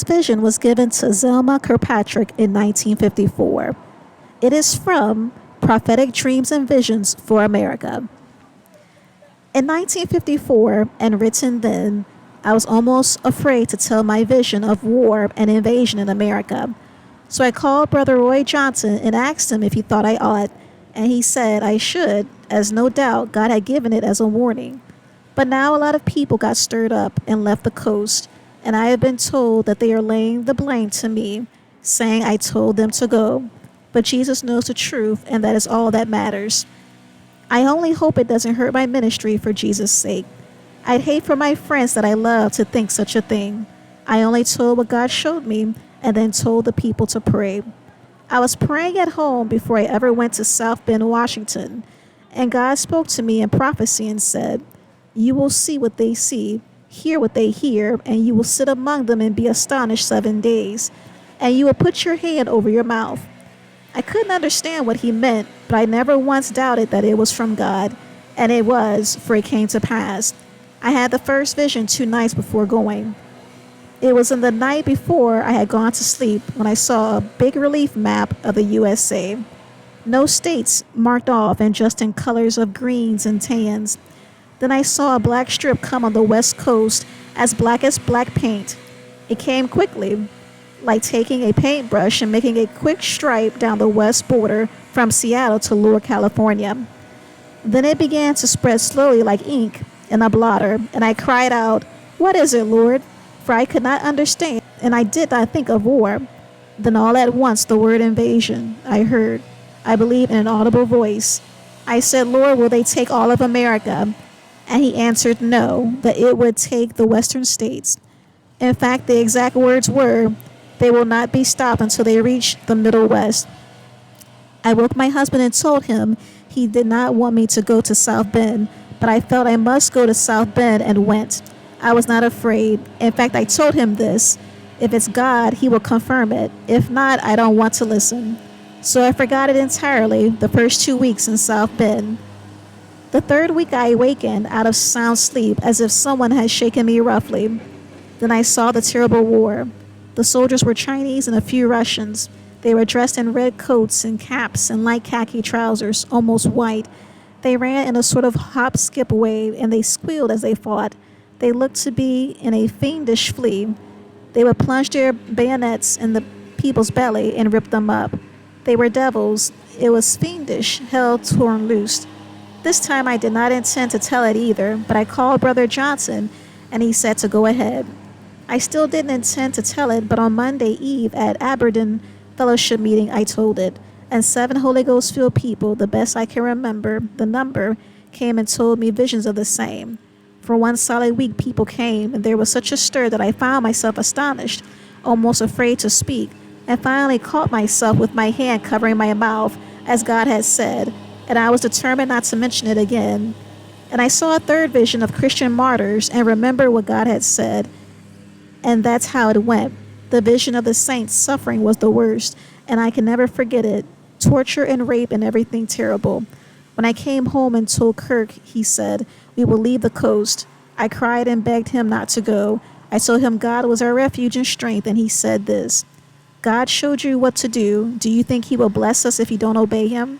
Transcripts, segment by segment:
vision was given to Zelma Kirkpatrick in 1954. It is from Prophetic Dreams and Visions for America. In 1954, and written then, I was almost afraid to tell my vision of war and invasion in America. So I called Brother Roy Johnson and asked him if he thought I ought, and he said I should, as no doubt God had given it as a warning. But now a lot of people got stirred up and left the coast, and I have been told that they are laying the blame to me, saying I told them to go. But Jesus knows the truth, and that is all that matters. I only hope it doesn't hurt my ministry for Jesus' sake. I'd hate for my friends that I love to think such a thing. I only told what God showed me, and then told the people to pray. I was praying at home before I ever went to South Bend, Washington, and God spoke to me in prophecy and said, "You will see what they see, hear what they hear, and you will sit among them and be astonished 7 days, and you will put your hand over your mouth." I couldn't understand what he meant, but I never once doubted that it was from God, and it was, for it came to pass. I had the first vision 2 nights before going. It was in the night before I had gone to sleep when I saw a big relief map of the USA. No states marked off and just in colors of greens and tans. Then I saw a black strip come on the west coast as black paint. It came quickly, like taking a paintbrush and making a quick stripe down the west border from Seattle to Lower California. Then it began to spread slowly like ink in a blotter, and I cried out, "What is it, Lord?" For I could not understand, and I did not think of war. Then all at once the word invasion I heard, I believe in an audible voice. I said, "Lord, will they take all of America?" And he answered, "No, that it would take the western states." In fact, the exact words were, "They will not be stopped until they reach the Middle West." I woke my husband and told him he did not want me to go to South Bend, but I felt I must go to South Bend and went. I was not afraid. In fact, I told him this. If it's God, he will confirm it. If not, I don't want to listen. So I forgot it entirely the first 2 weeks in South Bend. The third week I awakened out of sound sleep as if someone had shaken me roughly. Then I saw the terrible war. The soldiers were Chinese and a few Russians. They were dressed in red coats and caps and light khaki trousers, almost white. They ran in a sort of hop-skip way, and they squealed as they fought. They looked to be in a fiendish flee. They would plunge their bayonets in the people's belly and rip them up. They were devils. It was fiendish, hell torn loose. This time I did not intend to tell it either, but I called Brother Johnson, and he said to go ahead. I still didn't intend to tell it, but on Monday Eve at Aberdeen Fellowship meeting I told it, and 7 Holy Ghost-filled people, the best I can remember, the number, came and told me visions of the same. For 1 solid week people came, and there was such a stir that I found myself astonished, almost afraid to speak, and finally caught myself with my hand covering my mouth, as God had said, and I was determined not to mention it again. And I saw a third vision of Christian martyrs and remembered what God had said, and that's how it went. The vision of the saints' suffering was the worst, and I can never forget it. Torture and rape and everything terrible. When I came home and told Kirk, he said, "We will leave the coast." I cried and begged him not to go. I told him God was our refuge and strength, and he said this, "God showed you what to do. Do you think he will bless us if you don't obey him?"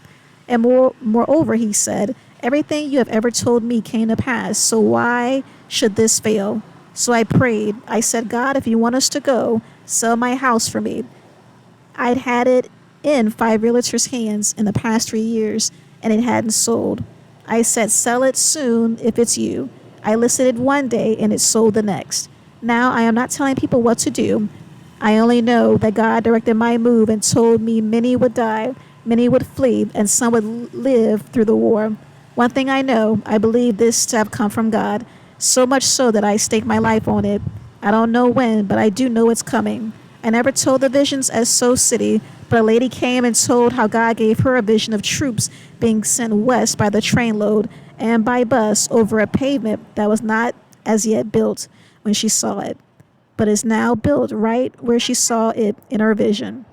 And moreover, he said, "Everything you have ever told me came to pass, so why should this fail?" So I prayed. I said, "God, if you want us to go, sell my house for me." I'd had it in 5 realtors' hands in the past 3 years, and it hadn't sold. I said, "Sell it soon if it's you." I listed it one day, and it sold the next. Now I am not telling people what to do. I only know that God directed my move and told me many would die, many would flee, and some would live through the war. One thing I know, I believe this to have come from God, so much so that I stake my life on it. I don't know when, but I do know it's coming. I never told the visions at Soul City, but a lady came and told how God gave her a vision of troops being sent west by the trainload and by bus over a pavement that was not as yet built when she saw it, but is now built right where she saw it in her vision.